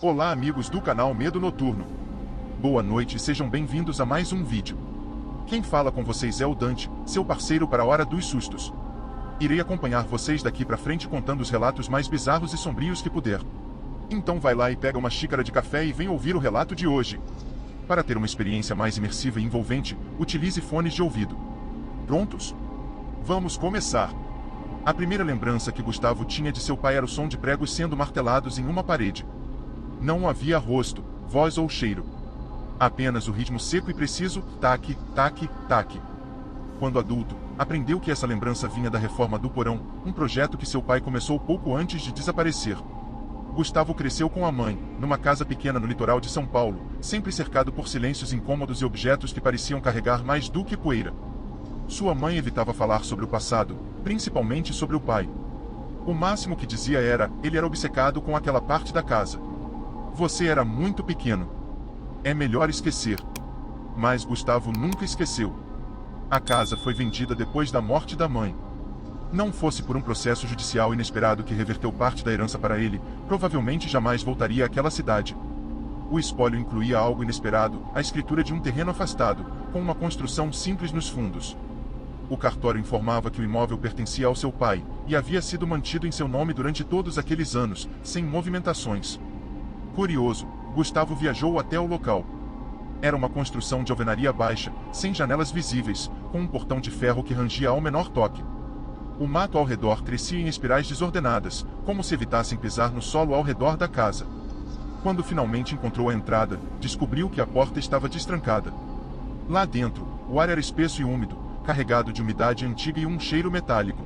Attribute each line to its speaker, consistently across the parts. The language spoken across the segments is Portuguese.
Speaker 1: Olá amigos do canal Medo Noturno. Boa noite e sejam bem-vindos a mais um vídeo. Quem fala com vocês é o Dante, seu parceiro para a Hora dos Sustos. Irei acompanhar vocês daqui pra frente contando os relatos mais bizarros e sombrios que puder. Então vai lá e pega uma xícara de café e vem ouvir o relato de hoje. Para ter uma experiência mais imersiva e envolvente, utilize fones de ouvido. Prontos? Vamos começar! A primeira lembrança que Gustavo tinha de seu pai era o som de pregos sendo martelados em uma parede. Não havia rosto, voz ou cheiro. Apenas o ritmo seco e preciso, taque, taque, taque. Quando adulto, aprendeu que essa lembrança vinha da reforma do porão, um projeto que seu pai começou pouco antes de desaparecer. Gustavo cresceu com a mãe, numa casa pequena no litoral de São Paulo, sempre cercado por silêncios incômodos e objetos que pareciam carregar mais do que poeira. Sua mãe evitava falar sobre o passado, principalmente sobre o pai. O máximo que dizia era, ele era obcecado com aquela parte da casa. Você era muito pequeno. É melhor esquecer. Mas Gustavo nunca esqueceu. A casa foi vendida depois da morte da mãe. Não fosse por um processo judicial inesperado que reverteu parte da herança para ele, provavelmente jamais voltaria àquela cidade. O espólio incluía algo inesperado, a escritura de um terreno afastado, com uma construção simples nos fundos. O cartório informava que o imóvel pertencia ao seu pai, e havia sido mantido em seu nome durante todos aqueles anos, sem movimentações. Curioso, Gustavo viajou até o local. Era uma construção de alvenaria baixa, sem janelas visíveis, com um portão de ferro que rangia ao menor toque. O mato ao redor crescia em espirais desordenadas, como se evitassem pisar no solo ao redor da casa. Quando finalmente encontrou a entrada, descobriu que a porta estava destrancada. Lá dentro, o ar era espesso e úmido, carregado de umidade antiga e um cheiro metálico.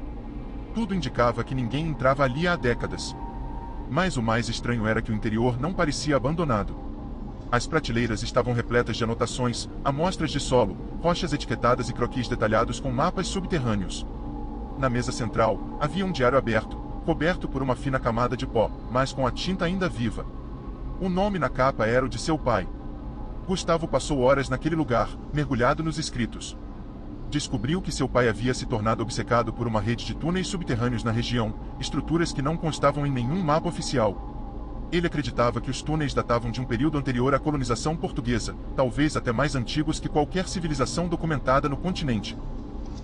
Speaker 1: Tudo indicava que ninguém entrava ali há décadas. Mas o mais estranho era que o interior não parecia abandonado. As prateleiras estavam repletas de anotações, amostras de solo, rochas etiquetadas e croquis detalhados com mapas subterrâneos. Na mesa central, havia um diário aberto, coberto por uma fina camada de pó, mas com a tinta ainda viva. O nome na capa era o de seu pai. Gustavo passou horas naquele lugar, mergulhado nos escritos. Descobriu que seu pai havia se tornado obcecado por uma rede de túneis subterrâneos na região, estruturas que não constavam em nenhum mapa oficial. Ele acreditava que os túneis datavam de um período anterior à colonização portuguesa, talvez até mais antigos que qualquer civilização documentada no continente.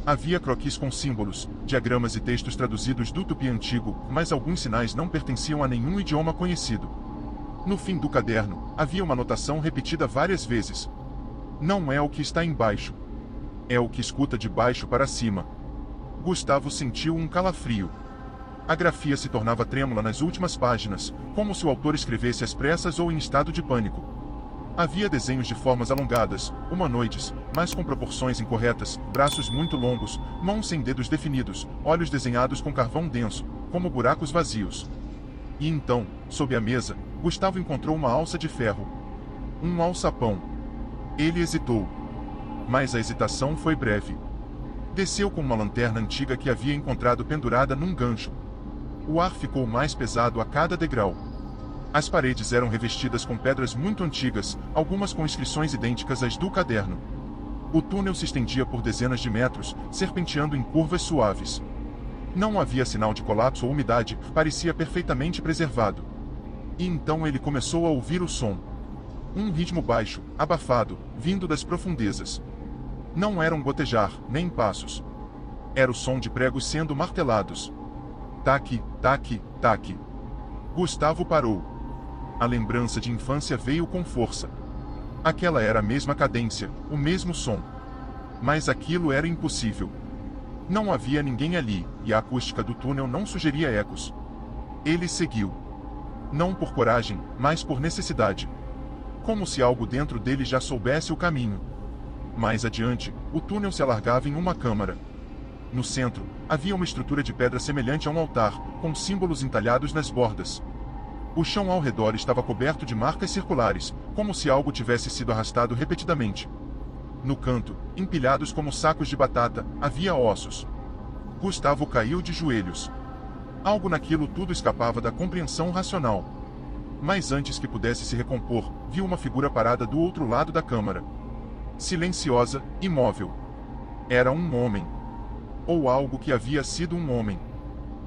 Speaker 1: Havia croquis com símbolos, diagramas e textos traduzidos do tupi antigo, mas alguns sinais não pertenciam a nenhum idioma conhecido. No fim do caderno, havia uma anotação repetida várias vezes. Não é o que está embaixo. É o que escuta de baixo para cima. Gustavo sentiu um calafrio. A grafia se tornava trêmula nas últimas páginas, como se o autor escrevesse às pressas ou em estado de pânico. Havia desenhos de formas alongadas, humanoides, mas com proporções incorretas, braços muito longos, mãos sem dedos definidos, olhos desenhados com carvão denso, como buracos vazios. E então, sob a mesa, Gustavo encontrou uma alça de ferro. Um alçapão. Ele hesitou. Mas a hesitação foi breve. Desceu com uma lanterna antiga que havia encontrado pendurada num gancho. O ar ficou mais pesado a cada degrau. As paredes eram revestidas com pedras muito antigas, algumas com inscrições idênticas às do caderno. O túnel se estendia por dezenas de metros, serpenteando em curvas suaves. Não havia sinal de colapso ou umidade, parecia perfeitamente preservado. E então ele começou a ouvir o som. Um ritmo baixo, abafado, vindo das profundezas. Não era um gotejar, nem passos. Era o som de pregos sendo martelados. Taque, taque, taque. Gustavo parou. A lembrança de infância veio com força. Aquela era a mesma cadência, o mesmo som. Mas aquilo era impossível. Não havia ninguém ali, e a acústica do túnel não sugeria ecos. Ele seguiu. Não por coragem, mas por necessidade. Como se algo dentro dele já soubesse o caminho. Mais adiante, o túnel se alargava em uma câmara. No centro, havia uma estrutura de pedra semelhante a um altar, com símbolos entalhados nas bordas. O chão ao redor estava coberto de marcas circulares, como se algo tivesse sido arrastado repetidamente. No canto, empilhados como sacos de batata, havia ossos. Gustavo caiu de joelhos. Algo naquilo tudo escapava da compreensão racional. Mas antes que pudesse se recompor, viu uma figura parada do outro lado da câmara. Silenciosa, imóvel. Era um homem. Ou algo que havia sido um homem.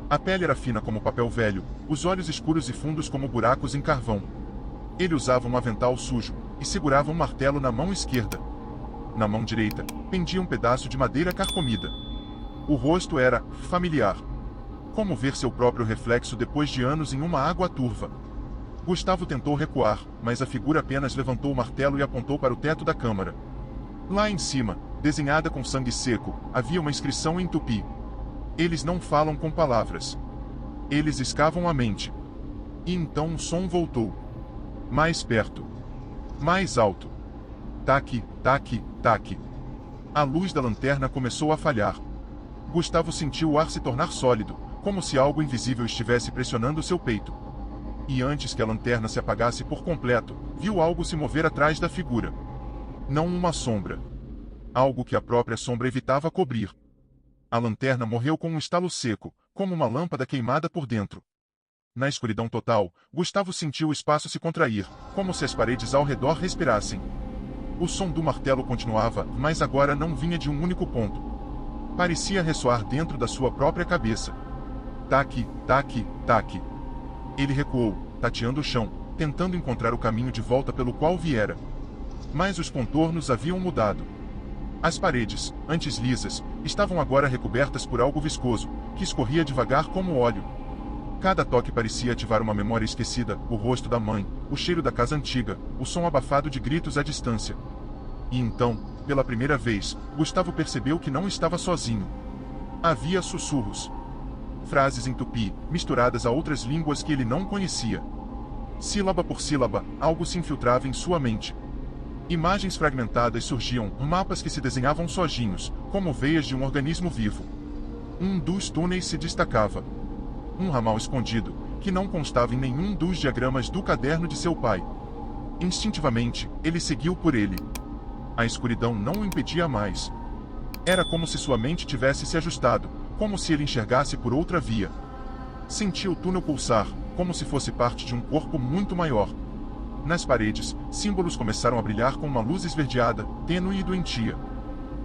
Speaker 1: A pele era fina como papel velho, os olhos escuros e fundos como buracos em carvão. Ele usava um avental sujo, e segurava um martelo na mão esquerda. Na mão direita, pendia um pedaço de madeira carcomida. O rosto era familiar. Como ver seu próprio reflexo depois de anos em uma água turva. Gustavo tentou recuar, mas a figura apenas levantou o martelo e apontou para o teto da câmara. Lá em cima, desenhada com sangue seco, havia uma inscrição em tupi. Eles não falam com palavras. Eles escavam a mente. E então o som voltou. Mais perto. Mais alto. Taque, taque, taque. A luz da lanterna começou a falhar. Gustavo sentiu o ar se tornar sólido, como se algo invisível estivesse pressionando seu peito. E antes que a lanterna se apagasse por completo, viu algo se mover atrás da figura. Não uma sombra. Algo que a própria sombra evitava cobrir. A lanterna morreu com um estalo seco, como uma lâmpada queimada por dentro. Na escuridão total, Gustavo sentiu o espaço se contrair, como se as paredes ao redor respirassem. O som do martelo continuava, mas agora não vinha de um único ponto. Parecia ressoar dentro da sua própria cabeça. Taque, taque, taque. Ele recuou, tateando o chão, tentando encontrar o caminho de volta pelo qual viera. Mas os contornos haviam mudado. As paredes, antes lisas, estavam agora recobertas por algo viscoso, que escorria devagar como óleo. Cada toque parecia ativar uma memória esquecida, o rosto da mãe, o cheiro da casa antiga, o som abafado de gritos à distância. E então, pela primeira vez, Gustavo percebeu que não estava sozinho. Havia sussurros. Frases em tupi, misturadas a outras línguas que ele não conhecia. Sílaba por sílaba, algo se infiltrava em sua mente. Imagens fragmentadas surgiam, mapas que se desenhavam sozinhos, como veias de um organismo vivo. Um dos túneis se destacava. Um ramal escondido, que não constava em nenhum dos diagramas do caderno de seu pai. Instintivamente, ele seguiu por ele. A escuridão não o impedia mais. Era como se sua mente tivesse se ajustado, como se ele enxergasse por outra via. Sentiu o túnel pulsar, como se fosse parte de um corpo muito maior. Nas paredes, símbolos começaram a brilhar com uma luz esverdeada, tênue e doentia.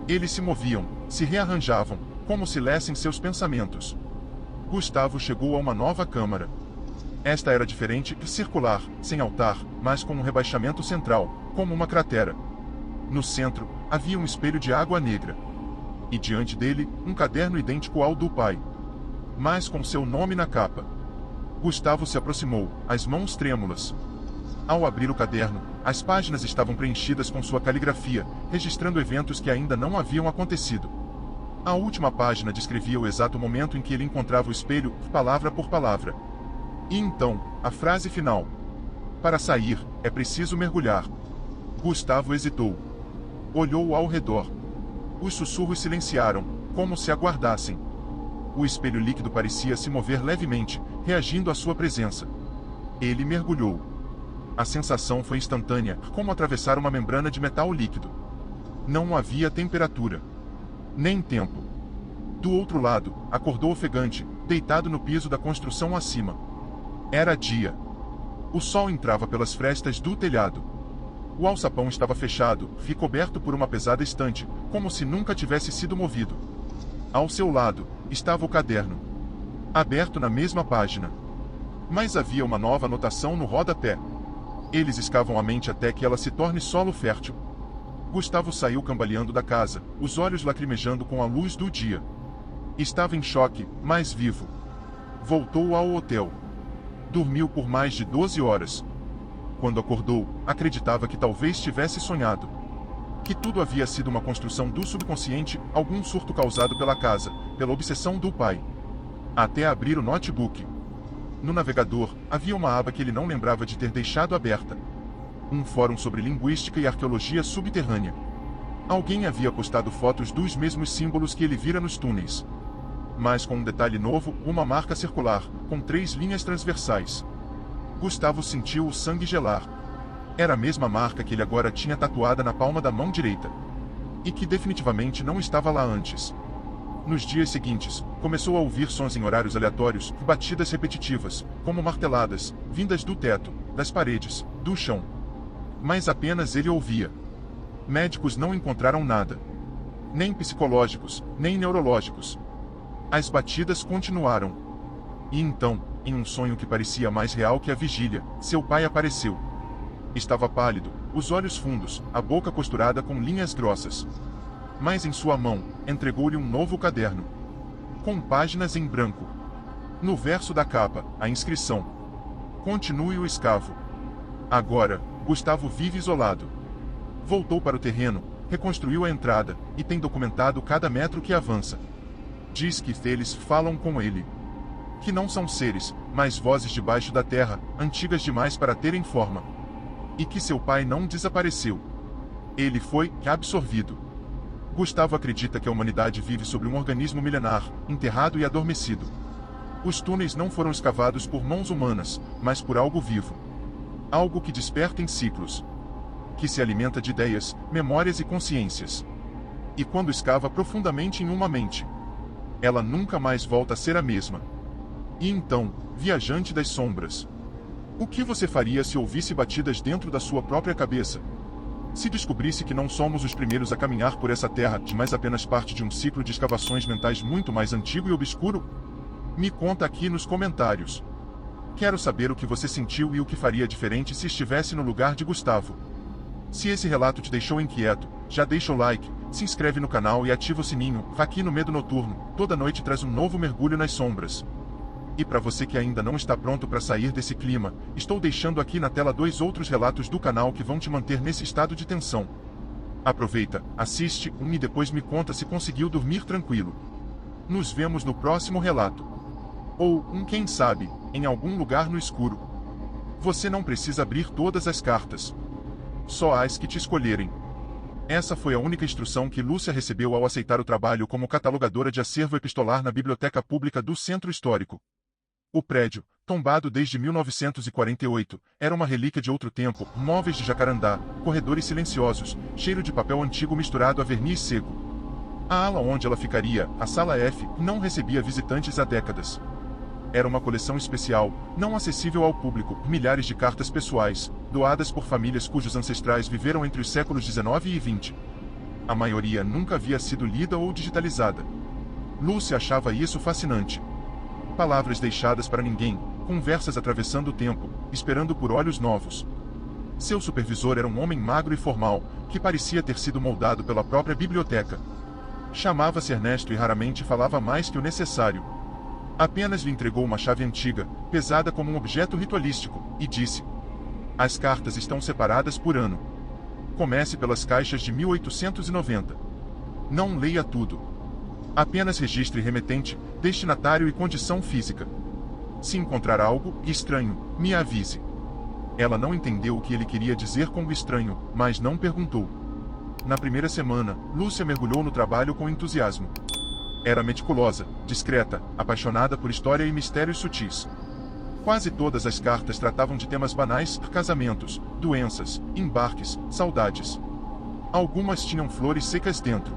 Speaker 1: Eles se moviam, se rearranjavam, como se lessem seus pensamentos. Gustavo chegou a uma nova câmara. Esta era diferente, circular, sem altar, mas com um rebaixamento central, como uma cratera. No centro, havia um espelho de água negra. E diante dele, um caderno idêntico ao do pai. Mas com seu nome na capa. Gustavo se aproximou, as mãos trêmulas. Ao abrir o caderno, as páginas estavam preenchidas com sua caligrafia, registrando eventos que ainda não haviam acontecido. A última página descrevia o exato momento em que ele encontrava o espelho, palavra por palavra. E então, a frase final. Para sair, é preciso mergulhar. Gustavo hesitou. Olhou ao redor. Os sussurros silenciaram, como se aguardassem. O espelho líquido parecia se mover levemente, reagindo à sua presença. Ele mergulhou. A sensação foi instantânea, como atravessar uma membrana de metal líquido. Não havia temperatura. Nem tempo. Do outro lado, acordou ofegante, deitado no piso da construção acima. Era dia. O sol entrava pelas frestas do telhado. O alçapão estava fechado, e coberto por uma pesada estante, como se nunca tivesse sido movido. Ao seu lado, estava o caderno. Aberto na mesma página. Mas havia uma nova anotação no rodapé. Eles escavam a mente até que ela se torne solo fértil. Gustavo saiu cambaleando da casa, os olhos lacrimejando com a luz do dia. Estava em choque, mas vivo. Voltou ao hotel. Dormiu por mais de 12 horas. Quando acordou, acreditava que talvez tivesse sonhado. Que tudo havia sido uma construção do subconsciente, algum surto causado pela casa, pela obsessão do pai. Até abrir o notebook. No navegador, havia uma aba que ele não lembrava de ter deixado aberta. Um fórum sobre linguística e arqueologia subterrânea. Alguém havia postado fotos dos mesmos símbolos que ele vira nos túneis. Mas com um detalhe novo, uma marca circular, com 3 linhas transversais. Gustavo sentiu o sangue gelar. Era a mesma marca que ele agora tinha tatuada na palma da mão direita. E que definitivamente não estava lá antes. Nos dias seguintes, começou a ouvir sons em horários aleatórios, batidas repetitivas, como marteladas, vindas do teto, das paredes, do chão. Mas apenas ele ouvia. Médicos não encontraram nada. Nem psicológicos, nem neurológicos. As batidas continuaram. E então, em um sonho que parecia mais real que a vigília, seu pai apareceu. Estava pálido, os olhos fundos, a boca costurada com linhas grossas. Mas em sua mão, entregou-lhe um novo caderno. Com páginas em branco. No verso da capa, a inscrição: Continue o escavo. Agora, Gustavo vive isolado. Voltou para o terreno, reconstruiu a entrada, e tem documentado cada metro que avança. Diz que eles falam com ele. Que não são seres, mas vozes debaixo da terra, antigas demais para terem forma. E que seu pai não desapareceu. Ele foi absorvido. Gustavo acredita que a humanidade vive sobre um organismo milenar, enterrado e adormecido. Os túneis não foram escavados por mãos humanas, mas por algo vivo. Algo que desperta em ciclos. Que se alimenta de ideias, memórias e consciências. E quando escava profundamente em uma mente, ela nunca mais volta a ser a mesma. E então, viajante das sombras, o que você faria se ouvisse batidas dentro da sua própria cabeça? Se descobrisse que não somos os primeiros a caminhar por essa terra, mas apenas parte de um ciclo de escavações mentais muito mais antigo e obscuro? Me conta aqui nos comentários. Quero saber o que você sentiu e o que faria diferente se estivesse no lugar de Gustavo. Se esse relato te deixou inquieto, já deixa o like, se inscreve no canal e ativa o sininho. Aqui no Medo Noturno, toda noite traz um novo mergulho nas sombras. E para você que ainda não está pronto para sair desse clima, estou deixando aqui na tela 2 outros relatos do canal que vão te manter nesse estado de tensão. Aproveita, assiste e depois me conta se conseguiu dormir tranquilo. Nos vemos no próximo relato. Ou, quem sabe, em algum lugar no escuro. Você não precisa abrir todas as cartas. Só as que te escolherem. Essa foi a única instrução que Lúcia recebeu ao aceitar o trabalho como catalogadora de acervo epistolar na Biblioteca Pública do Centro Histórico. O prédio, tombado desde 1948, era uma relíquia de outro tempo, móveis de jacarandá, corredores silenciosos, cheiro de papel antigo misturado a verniz seco. A ala onde ela ficaria, a Sala F, não recebia visitantes há décadas. Era uma coleção especial, não acessível ao público, milhares de cartas pessoais, doadas por famílias cujos ancestrais viveram entre os séculos 19 e 20. A maioria nunca havia sido lida ou digitalizada. Lúcia achava isso fascinante. Palavras deixadas para ninguém, conversas atravessando o tempo, esperando por olhos novos. Seu supervisor era um homem magro e formal, que parecia ter sido moldado pela própria biblioteca. Chamava-se Ernesto e raramente falava mais que o necessário. Apenas lhe entregou uma chave antiga, pesada como um objeto ritualístico, e disse: As cartas estão separadas por ano. Comece pelas caixas de 1890. Não leia tudo. Apenas registre remetente, destinatário e condição física. Se encontrar algo estranho, me avise. Ela não entendeu o que ele queria dizer com o estranho, mas não perguntou. Na primeira semana, Lúcia mergulhou no trabalho com entusiasmo. Era meticulosa, discreta, apaixonada por história e mistérios sutis. Quase todas as cartas tratavam de temas banais, casamentos, doenças, embarques, saudades. Algumas tinham flores secas dentro.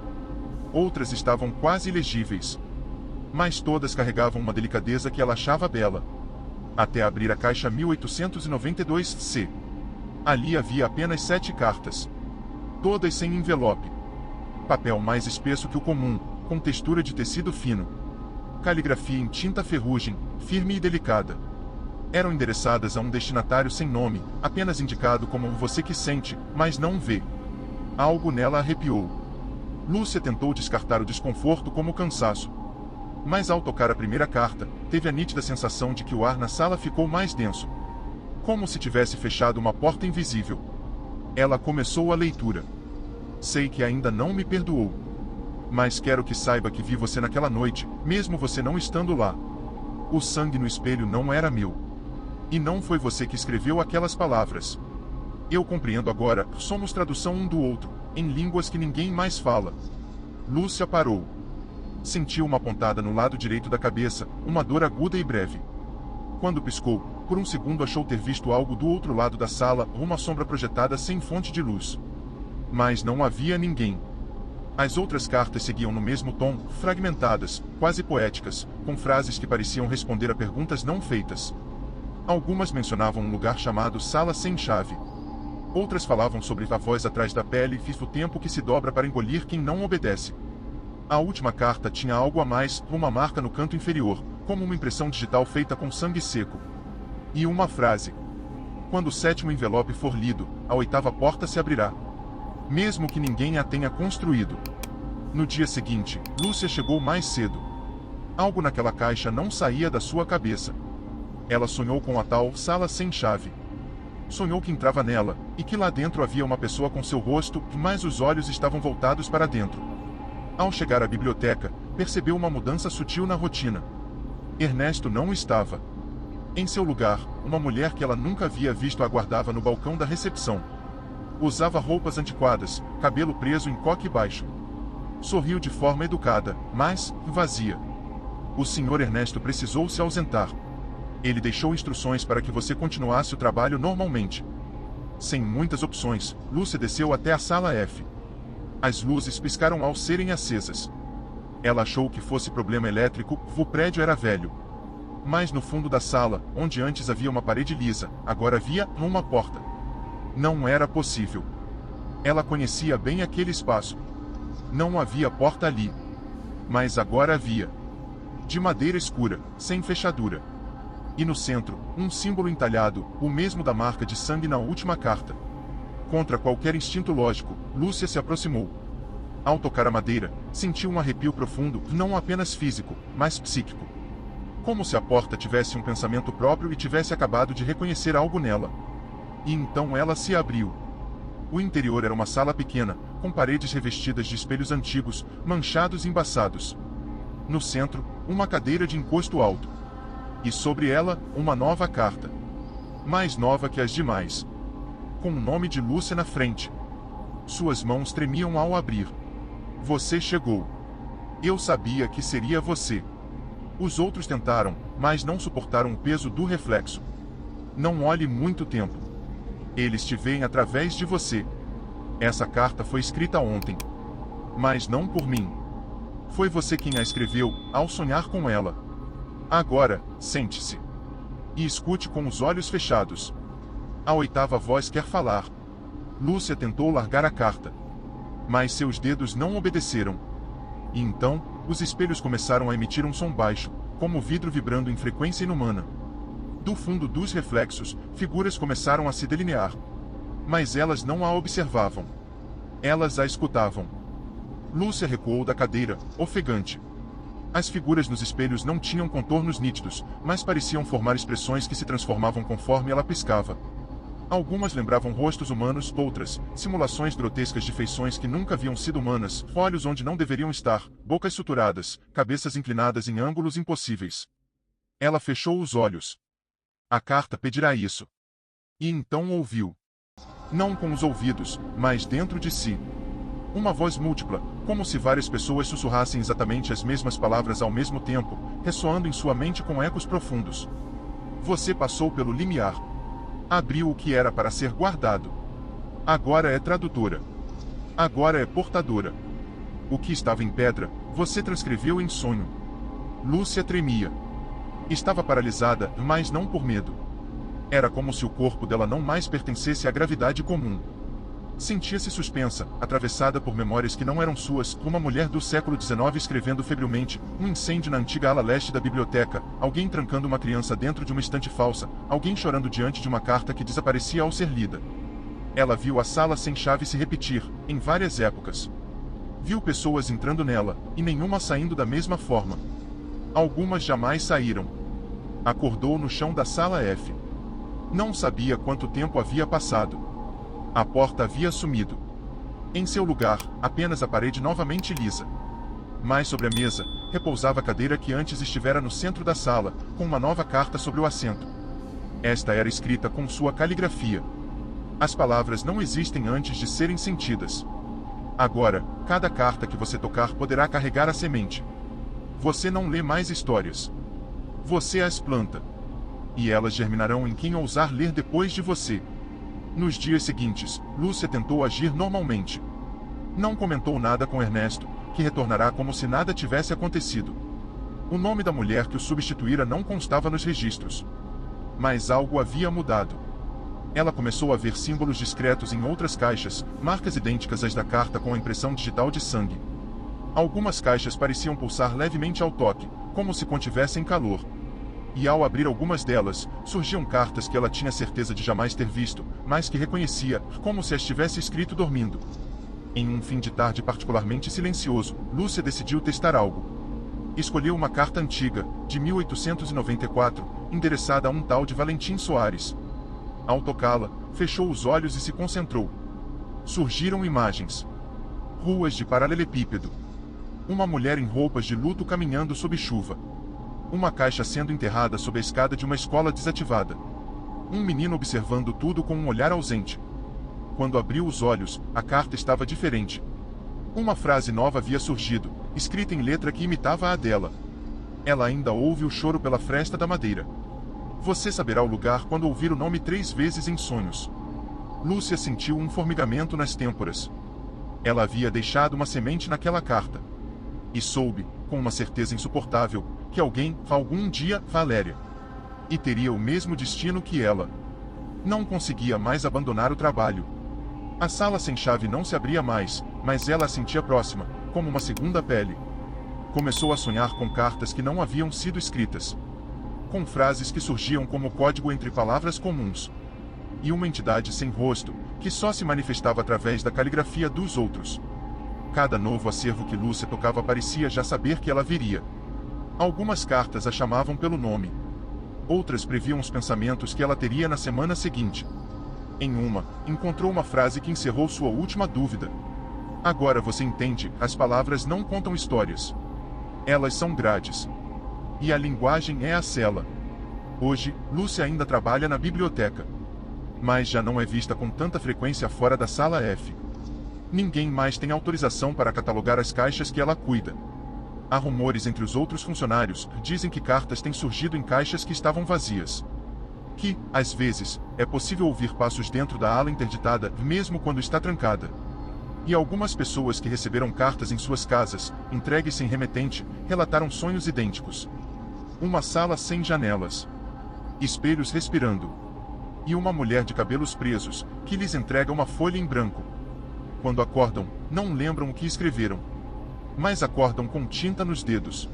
Speaker 1: Outras estavam quase ilegíveis. Mas todas carregavam uma delicadeza que ela achava bela. Até abrir a caixa 1892C. Ali havia apenas 7 cartas. Todas sem envelope. Papel mais espesso que o comum, com textura de tecido fino. Caligrafia em tinta ferrugem, firme e delicada. Eram endereçadas a um destinatário sem nome, apenas indicado como você que sente, mas não vê. Algo nela arrepiou. Lúcia tentou descartar o desconforto como o cansaço. Mas ao tocar a primeira carta, teve a nítida sensação de que o ar na sala ficou mais denso. Como se tivesse fechado uma porta invisível. Ela começou a leitura. Sei que ainda não me perdoou. Mas quero que saiba que vi você naquela noite, mesmo você não estando lá. O sangue no espelho não era meu. E não foi você que escreveu aquelas palavras. Eu compreendo agora, somos tradução um do outro, em línguas que ninguém mais fala. Lúcia parou. Sentiu uma pontada no lado direito da cabeça, uma dor aguda e breve. Quando piscou, por um segundo achou ter visto algo do outro lado da sala, uma sombra projetada sem fonte de luz. Mas não havia ninguém. As outras cartas seguiam no mesmo tom, fragmentadas, quase poéticas, com frases que pareciam responder a perguntas não feitas. Algumas mencionavam um lugar chamado Sala Sem Chave. Outras falavam sobre a voz atrás da pele e o tempo que se dobra para engolir quem não obedece. A última carta tinha algo a mais, uma marca no canto inferior, como uma impressão digital feita com sangue seco. E uma frase. Quando o sétimo envelope for lido, a oitava porta se abrirá. Mesmo que ninguém a tenha construído. No dia seguinte, Lúcia chegou mais cedo. Algo naquela caixa não saía da sua cabeça. Ela sonhou com a tal sala sem chave. Sonhou que entrava nela, e que lá dentro havia uma pessoa com seu rosto, mas os olhos estavam voltados para dentro. Ao chegar à biblioteca, percebeu uma mudança sutil na rotina. Ernesto não estava. Em seu lugar, uma mulher que ela nunca havia visto aguardava no balcão da recepção. Usava roupas antiquadas, cabelo preso em coque baixo. Sorriu de forma educada, mas vazia. O Sr. Ernesto precisou se ausentar. Ele deixou instruções para que você continuasse o trabalho normalmente. Sem muitas opções, Lúcia desceu até a sala F. As luzes piscaram ao serem acesas. Ela achou que fosse problema elétrico, o prédio era velho. Mas no fundo da sala, onde antes havia uma parede lisa, agora havia uma porta. Não era possível. Ela conhecia bem aquele espaço. Não havia porta ali. Mas agora havia. De madeira escura, sem fechadura. E no centro, um símbolo entalhado, o mesmo da marca de sangue na última carta. Contra qualquer instinto lógico, Lúcia se aproximou. Ao tocar a madeira, sentiu um arrepio profundo, não apenas físico, mas psíquico. Como se a porta tivesse um pensamento próprio e tivesse acabado de reconhecer algo nela. E então ela se abriu. O interior era uma sala pequena, com paredes revestidas de espelhos antigos, manchados e embaçados. No centro, uma cadeira de encosto alto. E sobre ela, uma nova carta. Mais nova que as demais. Com o nome de Lúcia na frente. Suas mãos tremiam ao abrir. Você chegou. Eu sabia que seria você. Os outros tentaram, mas não suportaram o peso do reflexo. Não olhe muito tempo. Eles te veem através de você. Essa carta foi escrita ontem. Mas não por mim. Foi você quem a escreveu, ao sonhar com ela. Agora, sente-se. E escute com os olhos fechados. A oitava voz quer falar. Lúcia tentou largar a carta. Mas seus dedos não obedeceram. E então, os espelhos começaram a emitir um som baixo, como vidro vibrando em frequência inumana. Do fundo dos reflexos, figuras começaram a se delinear. Mas elas não a observavam. Elas a escutavam. Lúcia recuou da cadeira, ofegante. As figuras nos espelhos não tinham contornos nítidos, mas pareciam formar expressões que se transformavam conforme ela piscava. Algumas lembravam rostos humanos, outras, simulações grotescas de feições que nunca haviam sido humanas, olhos onde não deveriam estar, bocas suturadas, cabeças inclinadas em ângulos impossíveis. Ela fechou os olhos. A carta pedirá isso. E então ouviu. Não com os ouvidos, mas dentro de si. Uma voz múltipla, como se várias pessoas sussurrassem exatamente as mesmas palavras ao mesmo tempo, ressoando em sua mente com ecos profundos. Você passou pelo limiar. Abriu o que era para ser guardado. Agora é tradutora. Agora é portadora. O que estava em pedra, você transcreveu em sonho. Lúcia tremia. Estava paralisada, mas não por medo. Era como se o corpo dela não mais pertencesse à gravidade comum. Sentia-se suspensa, atravessada por memórias que não eram suas, uma mulher do século XIX escrevendo febrilmente, um incêndio na antiga ala leste da biblioteca, alguém trancando uma criança dentro de uma estante falsa, alguém chorando diante de uma carta que desaparecia ao ser lida. Ela viu a sala sem chave se repetir, em várias épocas. Viu pessoas entrando nela, e nenhuma saindo da mesma forma. Algumas jamais saíram. Acordou no chão da sala F. Não sabia quanto tempo havia passado. A porta havia sumido. Em seu lugar, apenas a parede novamente lisa. Mas sobre a mesa, repousava a cadeira que antes estivera no centro da sala, com uma nova carta sobre o assento. Esta era escrita com sua caligrafia. As palavras não existem antes de serem sentidas. Agora, cada carta que você tocar poderá carregar a semente. Você não lê mais histórias. Você as planta. E elas germinarão em quem ousar ler depois de você. Nos dias seguintes, Lúcia tentou agir normalmente. Não comentou nada com Ernesto, que retornará como se nada tivesse acontecido. O nome da mulher que o substituíra não constava nos registros. Mas algo havia mudado. Ela começou a ver símbolos discretos em outras caixas, marcas idênticas às da carta com a impressão digital de sangue. Algumas caixas pareciam pulsar levemente ao toque, como se contivessem calor. E ao abrir algumas delas, surgiam cartas que ela tinha certeza de jamais ter visto, mas que reconhecia, como se as tivesse escrito dormindo. Em um fim de tarde particularmente silencioso, Lúcia decidiu testar algo. Escolheu uma carta antiga, de 1894, endereçada a um tal de Valentim Soares. Ao tocá-la, fechou os olhos e se concentrou. Surgiram imagens. Ruas de paralelepípedo. Uma mulher em roupas de luto caminhando sob chuva. Uma caixa sendo enterrada sob a escada de uma escola desativada. Um menino observando tudo com um olhar ausente. Quando abriu os olhos, a carta estava diferente. Uma frase nova havia surgido, escrita em letra que imitava a dela. Ela ainda ouve o choro pela fresta da madeira. Você saberá o lugar quando ouvir o nome 3 vezes em sonhos. Lúcia sentiu um formigamento nas têmporas. Ela havia deixado uma semente naquela carta. E soube, com uma certeza insuportável, que alguém, algum dia, Valéria. E teria o mesmo destino que ela. Não conseguia mais abandonar o trabalho. A sala sem chave não se abria mais, mas ela a sentia próxima, como uma segunda pele. Começou a sonhar com cartas que não haviam sido escritas. Com frases que surgiam como código entre palavras comuns. E uma entidade sem rosto, que só se manifestava através da caligrafia dos outros. Cada novo acervo que Lúcia tocava parecia já saber que ela viria. Algumas cartas a chamavam pelo nome. Outras previam os pensamentos que ela teria na semana seguinte. Em uma, encontrou uma frase que encerrou sua última dúvida. Agora você entende, as palavras não contam histórias. Elas são grades. E a linguagem é a cela. Hoje, Lúcia ainda trabalha na biblioteca. Mas já não é vista com tanta frequência fora da sala F. Ninguém mais tem autorização para catalogar as caixas que ela cuida. Há rumores entre os outros funcionários, dizem que cartas têm surgido em caixas que estavam vazias. Que, às vezes, é possível ouvir passos dentro da ala interditada, mesmo quando está trancada. E algumas pessoas que receberam cartas em suas casas, entregues sem remetente, relataram sonhos idênticos. Uma sala sem janelas. Espelhos respirando. E uma mulher de cabelos presos, que lhes entrega uma folha em branco. Quando acordam, não lembram o que escreveram. Mas acordam com tinta nos dedos.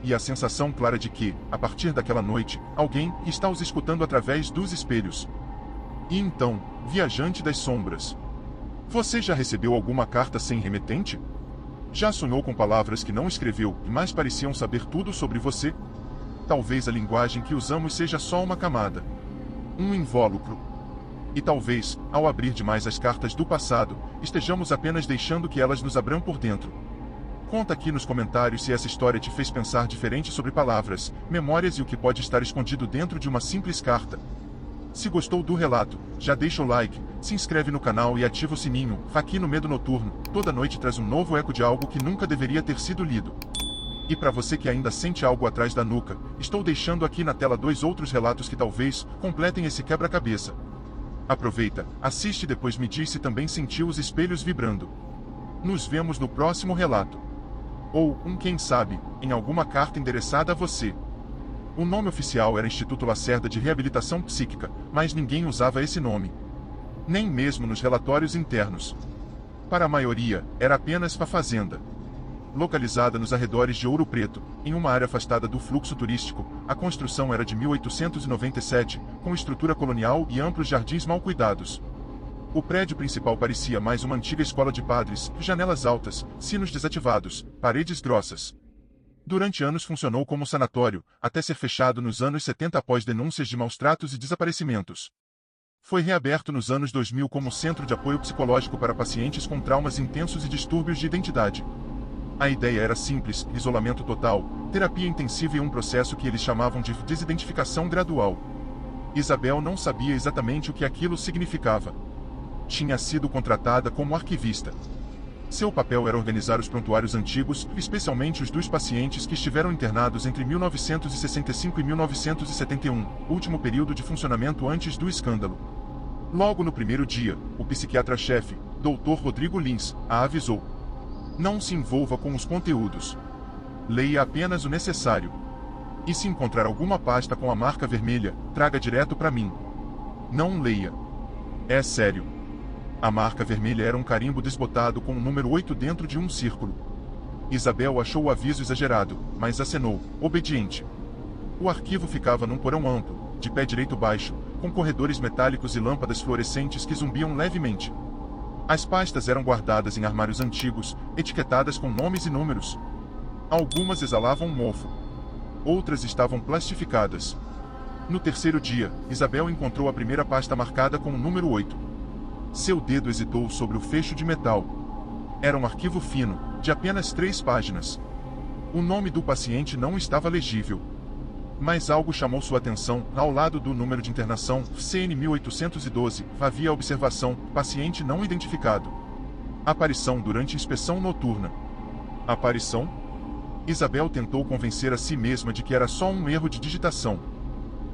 Speaker 1: E a sensação clara de que, a partir daquela noite, alguém está os escutando através dos espelhos. E então, viajante das sombras. Você já recebeu alguma carta sem remetente? Já sonhou com palavras que não escreveu e mais pareciam saber tudo sobre você? Talvez a linguagem que usamos seja só uma camada. Um invólucro. E talvez, ao abrir demais as cartas do passado, estejamos apenas deixando que elas nos abram por dentro. Conta aqui nos comentários se essa história te fez pensar diferente sobre palavras, memórias e o que pode estar escondido dentro de uma simples carta. Se gostou do relato, já deixa o like, se inscreve no canal e ativa o sininho. Aqui no Medo Noturno, toda noite traz um novo eco de algo que nunca deveria ter sido lido. E para você que ainda sente algo atrás da nuca, estou deixando aqui na tela 2 outros relatos que talvez completem esse quebra-cabeça. Aproveita, assiste e depois me diz se também sentiu os espelhos vibrando. Nos vemos no próximo relato. Ou, quem sabe, em alguma carta endereçada a você. O nome oficial era Instituto Lacerda de Reabilitação Psíquica, mas ninguém usava esse nome. Nem mesmo nos relatórios internos. Para a maioria, era apenas a fazenda. Localizada nos arredores de Ouro Preto, em uma área afastada do fluxo turístico, a construção era de 1897, com estrutura colonial e amplos jardins mal cuidados. O prédio principal parecia mais uma antiga escola de padres, janelas altas, sinos desativados, paredes grossas. Durante anos funcionou como sanatório, até ser fechado nos anos 70 após denúncias de maus-tratos e desaparecimentos. Foi reaberto nos anos 2000 como centro de apoio psicológico para pacientes com traumas intensos e distúrbios de identidade. A ideia era simples: isolamento total, terapia intensiva e um processo que eles chamavam de desidentificação gradual. Isabel não sabia exatamente o que aquilo significava. Tinha sido contratada como arquivista. Seu papel era organizar os prontuários antigos, especialmente os dos pacientes que estiveram internados entre 1965 e 1971, último período de funcionamento antes do escândalo. Logo no primeiro dia, o psiquiatra-chefe, Dr. Rodrigo Lins, a avisou: não se envolva com os conteúdos. Leia apenas o necessário. E se encontrar alguma pasta com a marca vermelha, traga direto para mim. Não leia. É sério. A marca vermelha era um carimbo desbotado com o número 8 dentro de um círculo. Isabel achou o aviso exagerado, mas acenou, obediente. O arquivo ficava num porão amplo, de pé direito baixo, com corredores metálicos e lâmpadas fluorescentes que zumbiam levemente. As pastas eram guardadas em armários antigos, etiquetadas com nomes e números. Algumas exalavam mofo. Outras estavam plastificadas. No terceiro dia, Isabel encontrou a primeira pasta marcada com o número 8. Seu dedo hesitou sobre o fecho de metal. Era um arquivo fino, de apenas 3 páginas. O nome do paciente não estava legível. Mas algo chamou sua atenção. Ao lado do número de internação, CN 1812, havia a observação: paciente não identificado. Aparição durante inspeção noturna. Aparição? Isabel tentou convencer a si mesma de que era só um erro de digitação.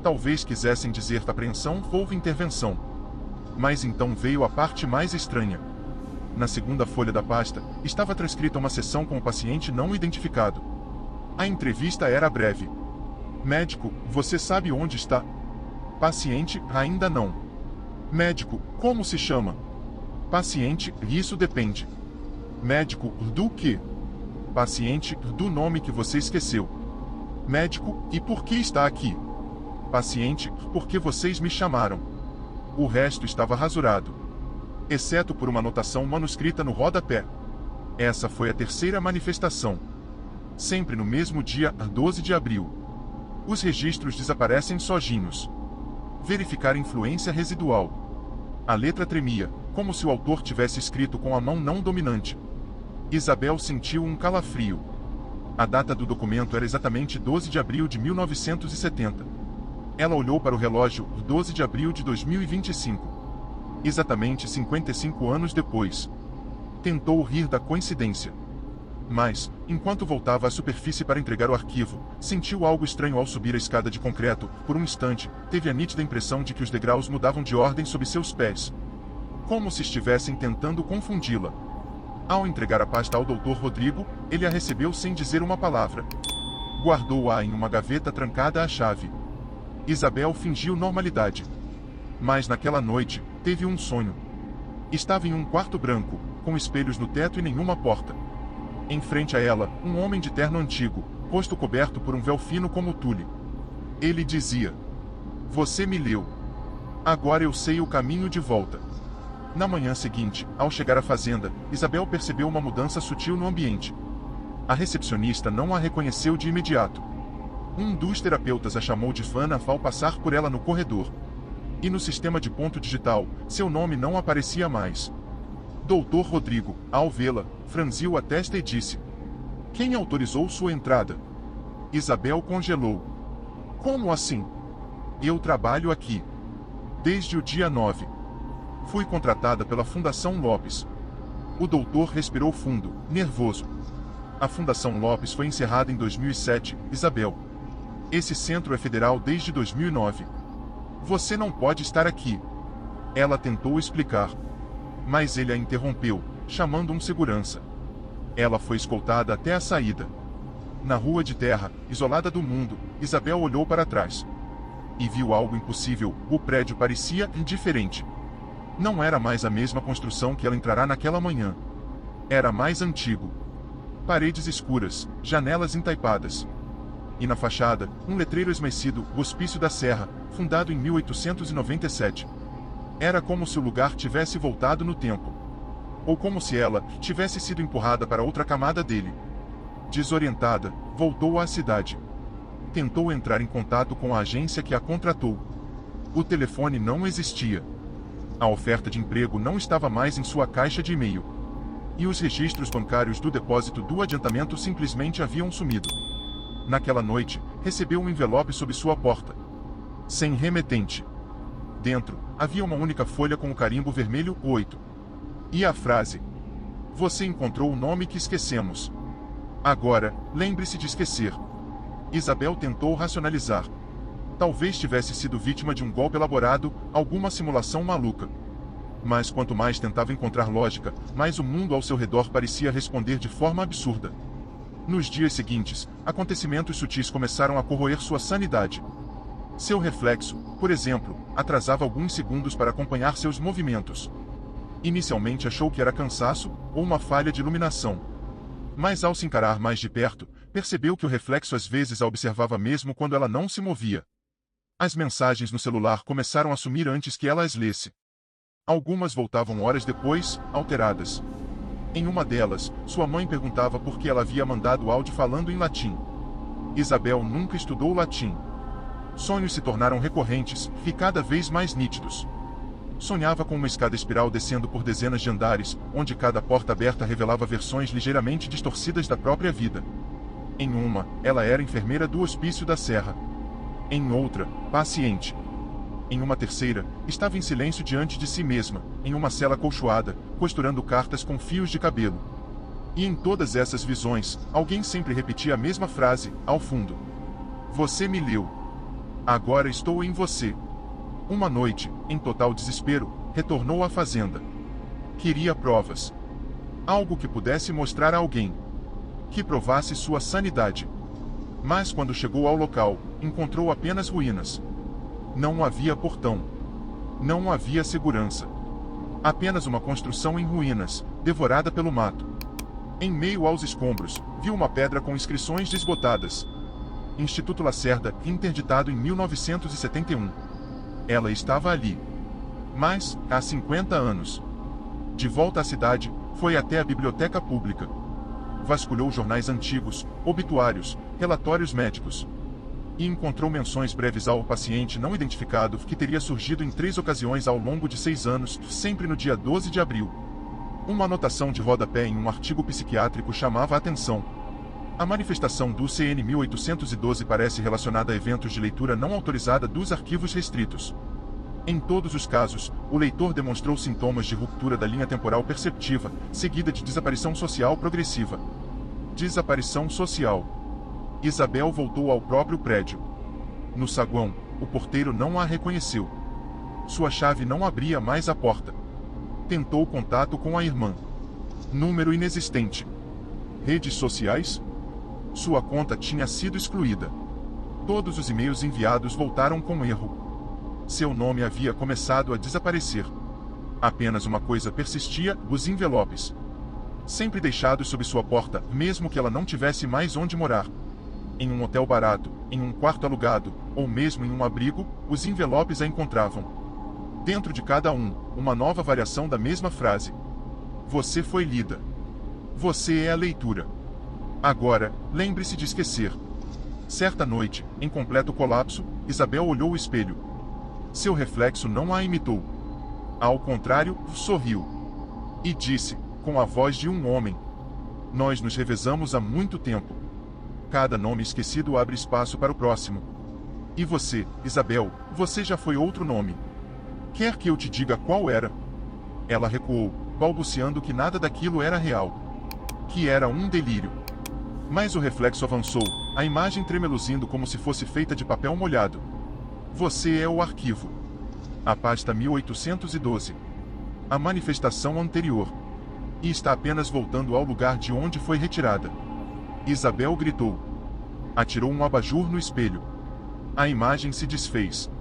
Speaker 1: Talvez quisessem dizer apreensão ou intervenção. Mas então veio a parte mais estranha. Na segunda folha da pasta, estava transcrita uma sessão com o paciente não identificado. A entrevista era breve. Médico, você sabe onde está? Paciente, ainda não. Médico, como se chama? Paciente, isso depende. Médico, do quê? Paciente, do nome que você esqueceu. Médico, e por que está aqui? Paciente, porque vocês me chamaram. O resto estava rasurado, exceto por uma anotação manuscrita no rodapé. Essa foi a terceira manifestação. Sempre no mesmo dia, 12 de abril. Os registros desaparecem sozinhos. Verificar influência residual. A letra tremia, como se o autor tivesse escrito com a mão não dominante. Isabel sentiu um calafrio. A data do documento era exatamente 12 de abril de 1970. Ela olhou para o relógio, 12 de abril de 2025. Exatamente 55 anos depois. Tentou rir da coincidência. Mas, enquanto voltava à superfície para entregar o arquivo, sentiu algo estranho ao subir a escada de concreto. Por um instante, teve a nítida impressão de que os degraus mudavam de ordem sob seus pés. Como se estivessem tentando confundi-la. Ao entregar a pasta ao Dr. Rodrigo, ele a recebeu sem dizer uma palavra. Guardou-a em uma gaveta trancada à chave. Isabel fingiu normalidade. Mas naquela noite, teve um sonho. Estava em um quarto branco, com espelhos no teto e nenhuma porta. Em frente a ela, um homem de terno antigo, rosto coberto por um véu fino como tule. Ele dizia: "Você me leu. Agora eu sei o caminho de volta." Na manhã seguinte, ao chegar à fazenda, Isabel percebeu uma mudança sutil no ambiente. A recepcionista não a reconheceu de imediato. Um dos terapeutas a chamou de Fana ao passar por ela no corredor. E no sistema de ponto digital, seu nome não aparecia mais. Dr. Rodrigo, ao vê-la, franziu a testa e disse: "Quem autorizou sua entrada?" Isabel congelou. "Como assim? Eu trabalho aqui. Desde o dia 9. Fui contratada pela Fundação Lopes." O doutor respirou fundo, nervoso. A Fundação Lopes foi encerrada em 2007, Isabel. Esse centro é federal desde 2009. Você não pode estar aqui. Ela tentou explicar. Mas ele a interrompeu, chamando um segurança. Ela foi escoltada até a saída. Na rua de terra, isolada do mundo, Isabel olhou para trás. E viu algo impossível: o prédio parecia indiferente. Não era mais a mesma construção que ela entrará naquela manhã. Era mais antigo. Paredes escuras, janelas entaipadas. E na fachada, um letreiro esmaecido: Hospício da Serra, fundado em 1897. Era como se o lugar tivesse voltado no tempo. Ou como se ela tivesse sido empurrada para outra camada dele. Desorientada, voltou à cidade. Tentou entrar em contato com a agência que a contratou. O telefone não existia. A oferta de emprego não estava mais em sua caixa de e-mail. E os registros bancários do depósito do adiantamento simplesmente haviam sumido. Naquela noite, recebeu um envelope sob sua porta. Sem remetente. Dentro, havia uma única folha com o carimbo vermelho 8. E a frase: "Você encontrou o nome que esquecemos. Agora, lembre-se de esquecer." Isabel tentou racionalizar. Talvez tivesse sido vítima de um golpe elaborado, alguma simulação maluca. Mas quanto mais tentava encontrar lógica, mais o mundo ao seu redor parecia responder de forma absurda. Nos dias seguintes, acontecimentos sutis começaram a corroer sua sanidade. Seu reflexo, por exemplo, atrasava alguns segundos para acompanhar seus movimentos. Inicialmente achou que era cansaço, ou uma falha de iluminação. Mas ao se encarar mais de perto, Percebeu que o reflexo às vezes a observava mesmo quando ela não se movia. As mensagens no celular começaram a sumir antes que ela as lesse. Algumas voltavam horas depois, alteradas. Em uma delas, sua mãe perguntava por que ela havia mandado o áudio falando em latim. Isabel nunca estudou latim. Sonhos se tornaram recorrentes e cada vez mais nítidos. Sonhava com uma escada espiral descendo por dezenas de andares, onde cada porta aberta revelava versões ligeiramente distorcidas da própria vida. Em uma, ela era enfermeira do Hospício da Serra. Em outra, paciente. Em uma terceira, estava em silêncio diante de si mesma, em uma cela acolchoada, costurando cartas com fios de cabelo. E em todas essas visões, alguém sempre repetia a mesma frase, ao fundo. Você me leu. Agora estou em você. Uma noite, em total desespero, retornou à fazenda. Queria provas. Algo que pudesse mostrar a alguém. Que provasse sua sanidade. Mas quando chegou ao local, encontrou apenas ruínas. Não havia portão. Não havia segurança. Apenas uma construção em ruínas, devorada pelo mato. Em meio aos escombros, viu uma pedra com inscrições desbotadas. Instituto Lacerda, interditado em 1971. Ela estava ali. Mas, há 50 anos. De volta à cidade, foi até a biblioteca pública. Vasculhou jornais antigos, obituários, relatórios médicos. E encontrou menções breves ao paciente não identificado que teria surgido em 3 ocasiões ao longo de 6 anos, sempre no dia 12 de abril. Uma anotação de rodapé em um artigo psiquiátrico chamava a atenção. A manifestação do CN 1812 parece relacionada a eventos de leitura não autorizada dos arquivos restritos. Em todos os casos, o leitor demonstrou sintomas de ruptura da linha temporal perceptiva, seguida de desaparição social progressiva. Desaparição social. Isabel voltou ao próprio prédio. No saguão, o porteiro não a reconheceu. Sua chave não abria mais a porta. Tentou contato com a irmã. Número inexistente. Redes sociais? Sua conta tinha sido excluída. Todos os e-mails enviados voltaram com erro. Seu nome havia começado a desaparecer. Apenas uma coisa persistia: os envelopes. Sempre deixados sob sua porta, mesmo que ela não tivesse mais onde morar. Em um hotel barato, em um quarto alugado, ou mesmo em um abrigo, os envelopes a encontravam. Dentro de cada um, uma nova variação da mesma frase. Você foi lida. Você é a leitura. Agora, lembre-se de esquecer. Certa noite, em completo colapso, Isabel olhou o espelho. Seu reflexo não a imitou. Ao contrário, sorriu. E disse, com a voz de um homem: Nós nos revezamos há muito tempo. Cada nome esquecido abre espaço para o próximo. E você, Isabel, você já foi outro nome. Quer que eu te diga qual era? Ela recuou, balbuciando que nada daquilo era real. Que era um delírio. Mas o reflexo avançou, a imagem tremeluzindo como se fosse feita de papel molhado. Você é o arquivo. A pasta 1812. A manifestação anterior. E está apenas voltando ao lugar de onde foi retirada. Isabel gritou. Atirou um abajur no espelho. A imagem se desfez.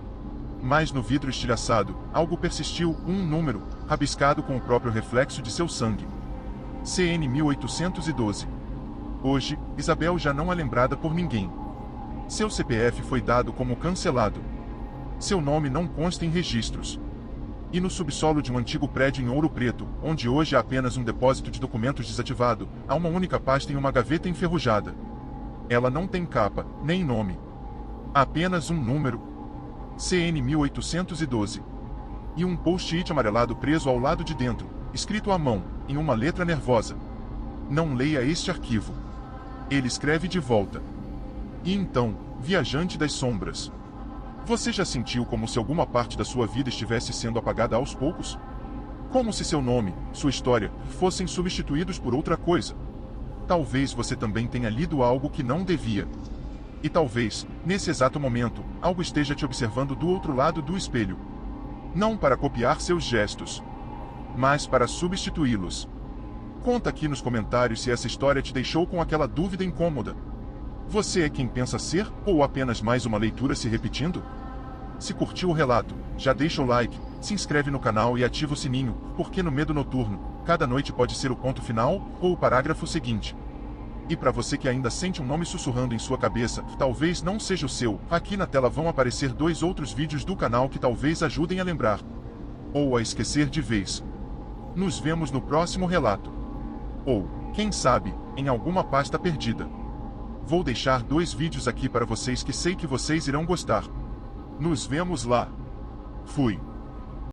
Speaker 1: Mas no vidro estilhaçado, algo persistiu, um número, rabiscado com o próprio reflexo de seu sangue. CN 1812. Hoje, Isabel já não é lembrada por ninguém. Seu CPF foi dado como cancelado. Seu nome não consta em registros. E no subsolo de um antigo prédio em Ouro Preto, onde hoje há apenas um depósito de documentos desativado, há uma única pasta em uma gaveta enferrujada. Ela não tem capa, nem nome. Apenas um número. CN 1812. E um post-it amarelado preso ao lado de dentro, escrito à mão, em uma letra nervosa. Não leia este arquivo. Ele escreve de volta. E então, viajante das sombras. Você já sentiu como se alguma parte da sua vida estivesse sendo apagada aos poucos? Como se seu nome, sua história, fossem substituídos por outra coisa. Talvez você também tenha lido algo que não devia. E talvez, nesse exato momento, algo esteja te observando do outro lado do espelho. Não para copiar seus gestos, mas para substituí-los. Conta aqui nos comentários se essa história te deixou com aquela dúvida incômoda. Você é quem pensa ser, ou apenas mais uma leitura se repetindo? Se curtiu o relato, já deixa o like, se inscreve no canal e ativa o sininho, porque no Medo Noturno, cada noite pode ser o ponto final, ou o parágrafo seguinte. E para você que ainda sente um nome sussurrando em sua cabeça, talvez não seja o seu, aqui na tela vão aparecer 2 outros vídeos do canal que talvez ajudem a lembrar. Ou a esquecer de vez. Nos vemos no próximo relato. Ou, quem sabe, em alguma pasta perdida. Vou deixar 2 vídeos aqui para vocês que sei que vocês irão gostar. Nos vemos lá. Fui.